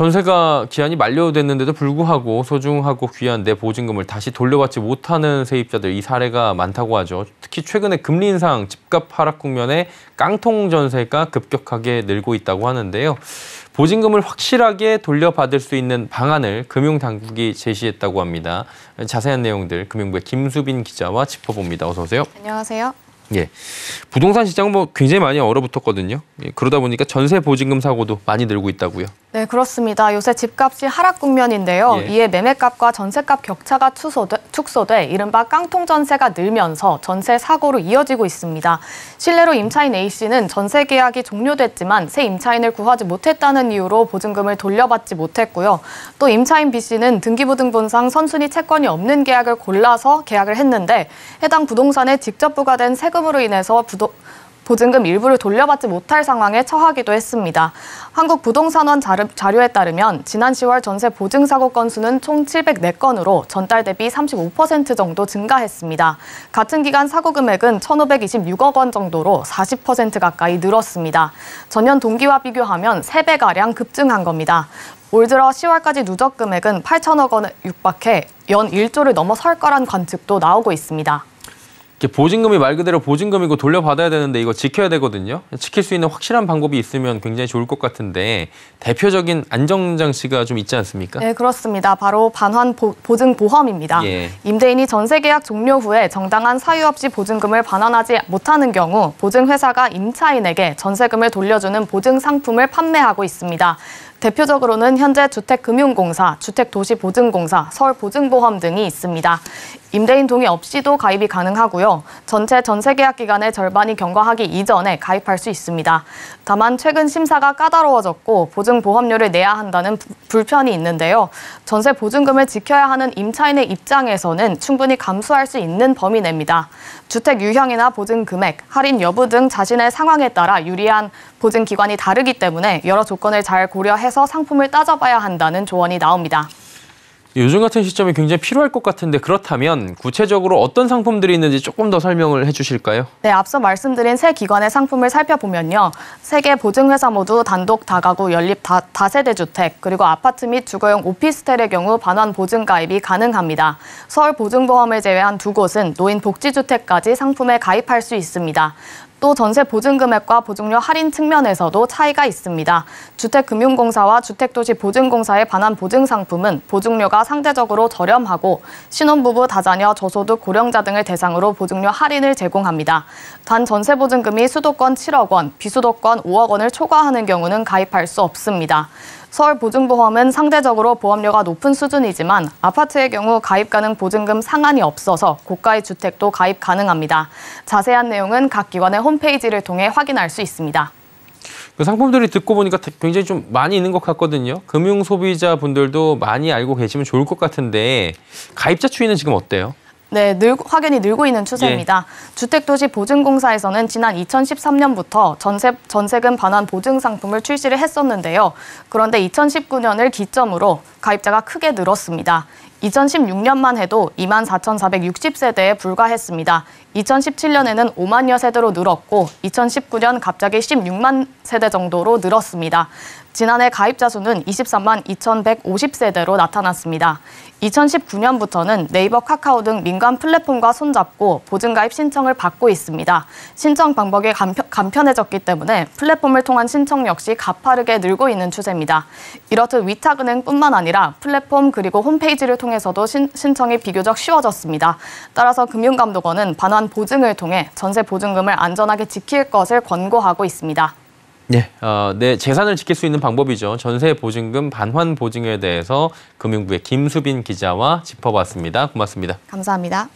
전세가 기한이 만료됐는데도 불구하고 소중하고 귀한 내 보증금을 다시 돌려받지 못하는 세입자들, 이 사례가 많다고 하죠. 특히 최근에 금리 인상, 집값 하락 국면에 깡통 전세가 급격하게 늘고 있다고 하는데요. 보증금을 확실하게 돌려받을 수 있는 방안을 금융당국이 제시했다고 합니다. 자세한 내용들 금융부의 김수빈 기자와 짚어봅니다. 어서 오세요. 안녕하세요. 예, 부동산 시장은 굉장히 많이 얼어붙었거든요. 그러다 보니까 전세 보증금 사고도 많이 늘고 있다고요. 네, 그렇습니다. 요새 집값이 하락 국면인데요. 이에 매매값과 전세값 격차가 축소돼 이른바 깡통 전세가 늘면서 전세 사고로 이어지고 있습니다. 실례로 임차인 A씨는 전세 계약이 종료됐지만 새 임차인을 구하지 못했다는 이유로 보증금을 돌려받지 못했고요. 또 임차인 B씨는 등기부등본상 선순위 채권이 없는 계약을 골라서 계약을 했는데 해당 부동산에 직접 부과된 세금으로 인해서 보증금 일부를 돌려받지 못할 상황에 처하기도 했습니다. 한국부동산원 자료에 따르면 지난 10월 전세 보증사고 건수는 총 704건으로 전달 대비 35% 정도 증가했습니다. 같은 기간 사고 금액은 1,526억 원 정도로 40% 가까이 늘었습니다. 전년 동기와 비교하면 3배가량 급증한 겁니다. 올 들어 10월까지 누적 금액은 8천억 원에 육박해 연 1조를 넘어설 거란 관측도 나오고 있습니다. 보증금이 말 그대로 보증금이고 돌려받아야 되는데 이거 지켜야 되거든요. 지킬 수 있는 확실한 방법이 있으면 굉장히 좋을 것 같은데 대표적인 안전장치가 좀 있지 않습니까? 네, 그렇습니다. 바로 반환 보증보험입니다. 임대인이 전세 계약 종료 후에 정당한 사유 없이 보증금을 반환하지 못하는 경우 보증회사가 임차인에게 전세금을 돌려주는 보증 상품을 판매하고 있습니다. 대표적으로는 현재 주택금융공사, 주택도시보증공사, 서울보증보험 등이 있습니다. 임대인 동의 없이도 가입이 가능하고요. 전체 전세 계약 기간의 절반이 경과하기 이전에 가입할 수 있습니다. 다만 최근 심사가 까다로워졌고 보증보험료를 내야 한다는 불편이 있는데요. 전세 보증금을 지켜야 하는 임차인의 입장에서는 충분히 감수할 수 있는 범위 내입니다. 주택 유형이나 보증 금액, 할인 여부 등 자신의 상황에 따라 유리한 보증기관이 다르기 때문에 여러 조건을 잘 고려해서 상품을 따져봐야 한다는 조언이 나옵니다. 요즘 같은 시점이 굉장히 필요할 것 같은데 그렇다면 구체적으로 어떤 상품들이 있는지 조금 더 설명을 해주실까요? 네, 앞서 말씀드린 세 기관의 상품을 살펴보면요. 3개 보증회사 모두 단독 다가구 연립 다세대 주택, 그리고 아파트 및 주거용 오피스텔의 경우 반환 보증 가입이 가능합니다. 서울보증보험을 제외한 2곳은 노인 복지주택까지 상품에 가입할 수 있습니다. 또 전세 보증금액과 보증료 할인 측면에서도 차이가 있습니다. 주택금융공사와 주택도시보증공사의 반환 보증 상품은 보증료가 상대적으로 저렴하고 신혼부부, 다자녀, 저소득, 고령자 등을 대상으로 보증료 할인을 제공합니다. 단 전세 보증금이 수도권 7억 원, 비수도권 5억 원을 초과하는 경우는 가입할 수 없습니다. 서울보증보험은 상대적으로 보험료가 높은 수준이지만 아파트의 경우 가입 가능 보증금 상한이 없어서 고가의 주택도 가입 가능합니다. 자세한 내용은 각 기관의 홈페이지를 통해 확인할 수 있습니다. 그 상품들이 듣고 보니까 굉장히 좀 많이 있는 것 같거든요. 금융 소비자분들도 많이 알고 계시면 좋을 것 같은데 가입자 추이는 지금 어때요? 네, 확연히 늘고 있는 추세입니다. 주택도시보증공사에서는 지난 2013년부터 전세금 반환 보증 상품을 출시를 했었는데요. 그런데 2019년을 기점으로 가입자가 크게 늘었습니다. 2016년만 해도 24,460세대에 불과했습니다. 2017년에는 5만여 세대로 늘었고 2019년 갑자기 16만 세대 정도로 늘었습니다. 지난해 가입자 수는 23만 2,150세대로 나타났습니다. 2019년부터는 네이버, 카카오 등 민간 플랫폼과 손잡고 보증가입 신청을 받고 있습니다. 신청 방법이 간편해졌기 때문에 플랫폼을 통한 신청 역시 가파르게 늘고 있는 추세입니다. 이렇듯 위탁은행뿐만 아니라 플랫폼 그리고 홈페이지를 통해서도 신청이 비교적 쉬워졌습니다. 따라서 금융감독원은 반환 보증을 통해 전세 보증금을 안전하게 지킬 것을 권고하고 있습니다. 네, 내 재산을 지킬 수 있는 방법이죠. 전세 보증금 반환 보증에 대해서 금융부의 김수빈 기자와 짚어봤습니다. 고맙습니다. 감사합니다.